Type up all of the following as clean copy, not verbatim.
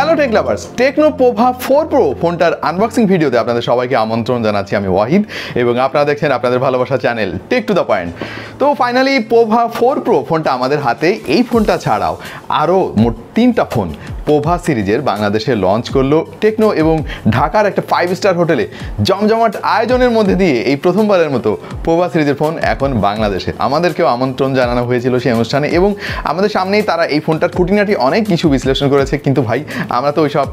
Hello tech lovers, Tecno Pova 4 pro ফোনটার unboxing ভিডিওতে আপনাদের সবাইকে আমন্ত্রণ জানাচ্ছি। আমি ওয়াহিদ এবং আপনারা দেখছেন আপনাদের ভালোবাসা channel tech to the point. তো ফাইনালি পোভা 4 প্রো ফোনটা আমাদের হাতে। এই ফোনটা ছাড়াও আরও মোট 3টা ফোন পোভা সিরিজের বাংলাদেশে লঞ্চ করলো টেকনো এবং ঢাকার একটা 5 স্টার হোটেলে জমজমাট আয়োজনের মধ্যে দিয়ে এই প্রথমবারের মতো পোভা সিরিজের ফোন এখন বাংলাদেশে। আমাদেরকেও আমন্ত্রণ জানানো হয়েছিল সেই অনুষ্ঠানে এবং আমাদের সামনেই তারা এই ফোনটার খুঁটিনাটি অনেক কিছু বিশ্লেষণ করেছে। কিন্তু ভাই আমরা তো ওইসব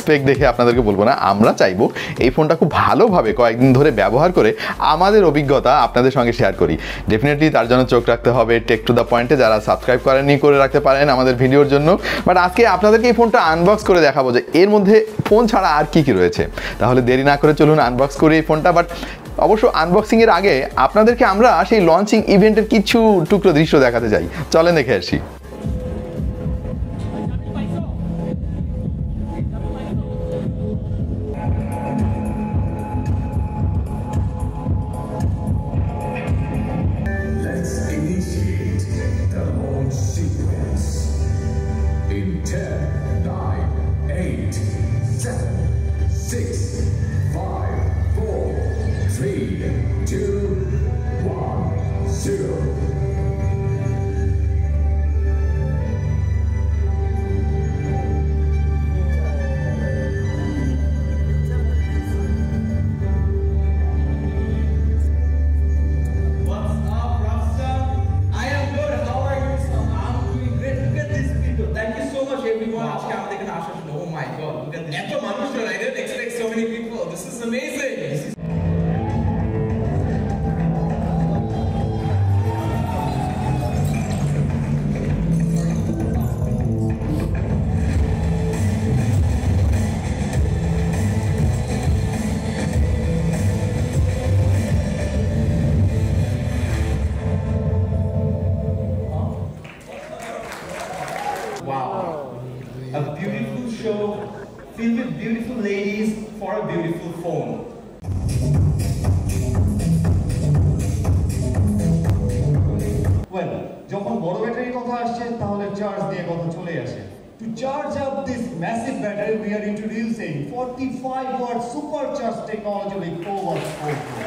স্পেক দেখে আপনাদেরকে বলবো না, আমরা চাইবো এই ফোনটা খুব ভালোভাবে কয়েকদিন ধরে ব্যবহার করে আমাদের অভিজ্ঞতা আপনাদের সঙ্গে শেয়ার করি। ডেফিনেটলি তার জন্য চোখ রাখতে হবে টেক টু দ্য পয়েন্টে। যারা সাবস্ক্রাইব করেননি করে রাখতে পারেন আমাদের ভিডিওর জন্য। বাট আজকে আপনাদেরকে এই ফোনটা আনবক্স করে দেখাবো যে এর মধ্যে ফোন ছাড়া আর কি কি রয়েছে। তাহলে দেরি না করে চলুন আনবক্স করি এই ফোনটা। বাট অবশ্য আনবক্সিংয়ের আগে আপনাদেরকে আমরা সেই লঞ্চিং ইভেন্টের কিছু টুকরো দৃশ্য দেখাতে চাই। চলেন দেখে আসি। A beautiful show filled with beautiful ladies for a beautiful phone. Well, যখন বড় ব্যাটারির কথা আসছে তাহলে চার্জ দিয়ে কথা চলে আসে। To charge up this massive battery, we are introducing 45-watt supercharged technology with POVA 4 Pro.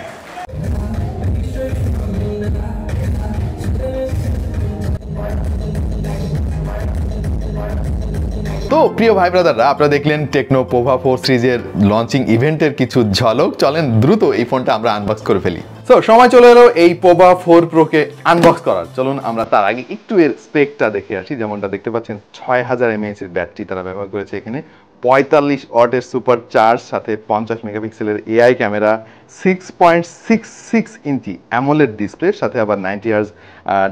তো প্রিয় ভাই ব্রাদাররা, আপনারা দেখলেন টেকনো পোভা 4 সিরিজের লঞ্চিং ইভেন্টের কিছু ঝলক। চলেন দ্রুত এই ফোনটা আমরা আনবক্স করে ফেলি। তো সময় চলে এলো এই পোভা 4 প্রোকে আনবক্স করার। চলুন আমরা তার আগে একটু এর স্পেকটা দেখে আসি। যেমনটা দেখতে পাচ্ছেন 6000 mAh এর ব্যাটারি তারা ব্যবহার করেছে এখানে, 45 ওয়াটের সুপার চার্জ, সাথে 50 মেগাপিক্সেলের এআই ক্যামেরা, 6.66 ইঞ্চি অ্যামোলেড ডিসপ্লে, সাথে আবার 90 হার্জ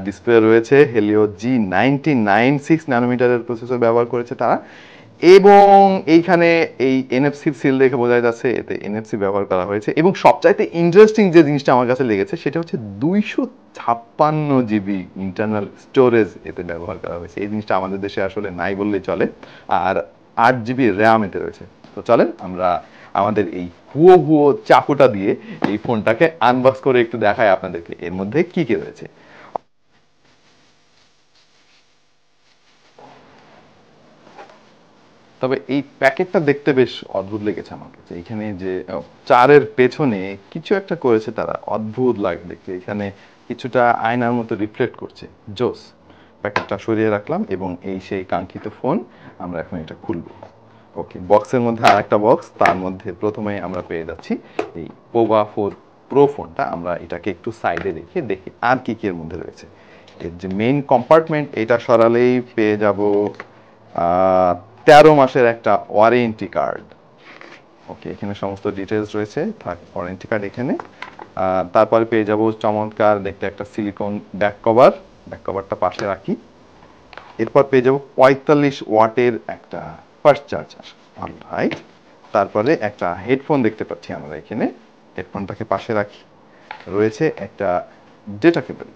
ডিসপ্লে রয়েছে। হেলিও G99 6 ন্যানোমিটারের প্রসেসর ব্যবহার করেছে তারা। এবং এইখানে এই এনএফসির সিল দেখে বোঝা যাচ্ছে এতে এনএফসি ব্যবহার করা হয়েছে। এবং সবচাইতে ইন্টারেস্টিং যে জিনিসটা আমার কাছে লেগেছে সেটা হচ্ছে 256 জিবি ইন্টারনাল স্টোরেজ এতে ব্যবহার করা হয়েছে। এই জিনিসটা আমাদের দেশে আসলে নাই বললেই চলে। আর 8 জিবি র্যাম এতে রয়েছে। তো চলেন আমরা আমাদের এই হুয়ো চাকুটা দিয়ে এই ফোনটাকে আনবক্স করে একটু দেখাই আপনাদেরকে এর মধ্যে কি কি রয়েছে। তবে এই প্যাকেটটা দেখতে বেশ অদ্ভুত লেগেছে আমার কাছে। এখানে যে চারের পেছনে কিছু একটা করেছে তারা, অদ্ভুত লাগে দেখতে। এখানে কিছুটা আয়নার মতো রিফ্লেক্ট করছে, জোস। প্যাকেটটা সরিয়ে রাখলাম এবং এই সেই কাঙ্ক্ষিত ফোন। আমরা এখন এটা খুলবো। ওকে, বক্সের মধ্যে আর একটা বক্স, তার মধ্যে প্রথমে আমরা পেয়ে যাচ্ছি এই পোভা 4 প্রো ফোনটা। আমরা এটাকে একটু সাইডে রেখে দেখি আর কি কি এর মধ্যে রয়েছে। এর যে মেইন কম্পার্টমেন্ট, এটা সরালেই পেয়ে যাব 13 মাসের একটা ওয়ারেন্টি কার্ড। ওকে, এখানে সমস্ত ডিটেলস রয়েছে, থাক ওয়ারেন্টি কার্ড এখানে। তারপরে পেয়ে যাব চমৎকার দেখতে একটা সিলিকন ব্যাক কভার। ব্যাক কভারটা পাশে রাখি। এরপর পেয়ে যাব 45 ওয়াটের একটা ফাস্ট চার্জার। অলরাইট, তারপরে একটা হেডফোন দেখতে পাচ্ছি আমরা এখানে, হেডফোনটাকে পাশে রাখি। রয়েছে একটা ডেটা কেবল,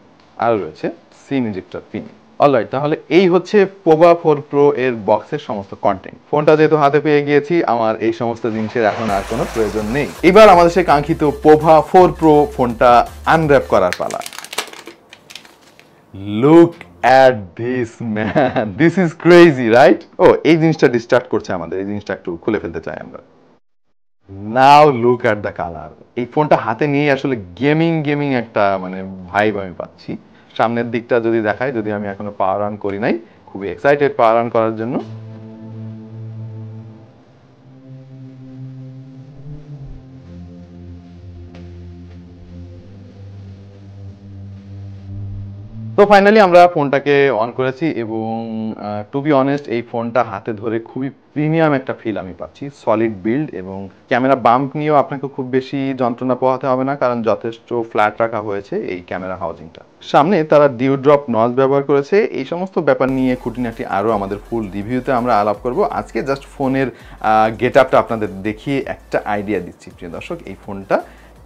আর রয়েছে সিম ইজেক্টর পিন। অলরাইট, তাহলে এই হচ্ছে পোভা 4 প্রো এর বক্সের সমস্ত কন্টেন্ট। ফোনটা যেহেতু হাতে পেয়ে গিয়েছি, আমার এই সমস্ত জিনিসের এখন আর কোনো প্রয়োজন নেই। এবার আমাদের সেই কাঙ্ক্ষিত পোভা 4 প্রো ফোনটা আনর্যাপ করার পালা। Look at this man, this is crazy, right? ও এই জিনিসটা ডিস্ট্রাক্ট করছে আমাদের, এই জিনিসটা একটু খুলে ফেলতে চাই আমরা। নাও লুক অ্যাট দ্য কালার। এই ফোনটা হাতে নিয়ে আসলে গেমিং একটা মানে ভাইব আমি পাচ্ছি। সামনের দিকটা যদি দেখাই, যদি আমি এখনো পাওয়ার অন করি নাই, খুবই এক্সাইটেড পাওয়ার অন করার জন্য। তো ফাইনালি আমরা ফোনটাকে অন করেছি এবং টু বি অনেস্ট এই ফোনটা হাতে ধরে খুবই প্রিমিয়াম একটা ফিল আমি পাচ্ছি, সলিড বিল্ড এবং ক্যামেরা বাম্প নিয়েও আপনাকে খুব বেশি যন্ত্রণা পোহাতে হবে না, কারণ যথেষ্ট ফ্ল্যাট রাখা হয়েছে এই ক্যামেরা হাউজিংটা। সামনে তারা ডিউ ড্রপ নজ ব্যবহার করেছে। এই সমস্ত ব্যাপার নিয়ে খুঁটিনাটি আরও আমাদের ফুল রিভিউতে আমরা আলাপ করব। আজকে জাস্ট ফোনের গেট আপটা আপনাদের দেখিয়ে একটা আইডিয়া দিচ্ছি প্রিয় দর্শক, এই ফোনটা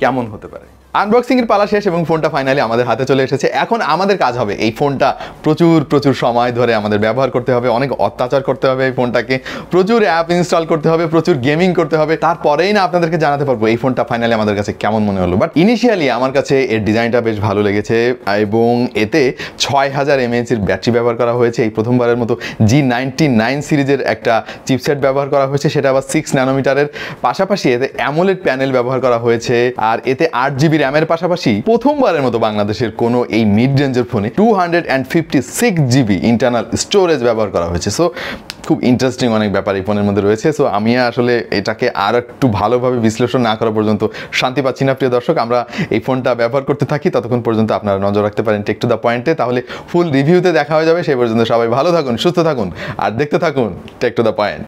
কেমন হতে পারে। আনবক্সিং এর পালা শেষ এবং ফোনটা ফাইনালি আমাদের হাতে চলে এসেছে। এখন আমাদের কাজ হবে এই ফোনটা প্রচুর সময় ধরে আমাদের ব্যবহার করতে হবে, অনেক অত্যাচার করতে হবে এই ফোনটাকে, প্রচুর অ্যাপ ইনস্টল করতে হবে, প্রচুর গেমিং করতে হবে, তারপরেই না আপনাদেরকে জানাতে পারবো এই ফোনটা ফাইনালি আমাদের কাছে কেমন মনে হলো। বাট ইনিশিয়ালি আমার কাছে এর ডিজাইনটা বেশ ভালো লেগেছে এবং এতে 6000 mAh এর ব্যাটারি ব্যবহার করা হয়েছে। এই প্রথমবারের মতো G99 সিরিজের একটা চিপসেট ব্যবহার করা হয়েছে, সেটা আবার 6 ন্যানোমিটারের। পাশাপাশি এতে অ্যামোলেড প্যানেল ব্যবহার করা হয়েছে, আর এতে 8GB র্যামের পাশাপাশি প্রথমবারের মতো বাংলাদেশের কোনো এই মিড রেঞ্জের ফোনে 256GB ইন্টারনাল স্টোরেজ ব্যবহার করা হয়েছে। সো খুব ইন্টারেস্টিং অনেক ব্যাপার এই ফোনের মধ্যে রয়েছে। সো আমি আসলে এটাকে আর একটু ভালোভাবে বিশ্লেষণ না করা পর্যন্ত শান্তি পাচ্ছি না প্রিয় দর্শক। আমরা এই ফোনটা ব্যবহার করতে থাকি, ততক্ষণ পর্যন্ত আপনারা নজর রাখতে পারেন টেক টু দ্য পয়েন্টে, তাহলে ফুল রিভিউতে দেখা হয়ে যাবে। সেই পর্যন্ত সবাই ভালো থাকুন, সুস্থ থাকুন আর দেখতে থাকুন টেক টু দ্য পয়েন্ট।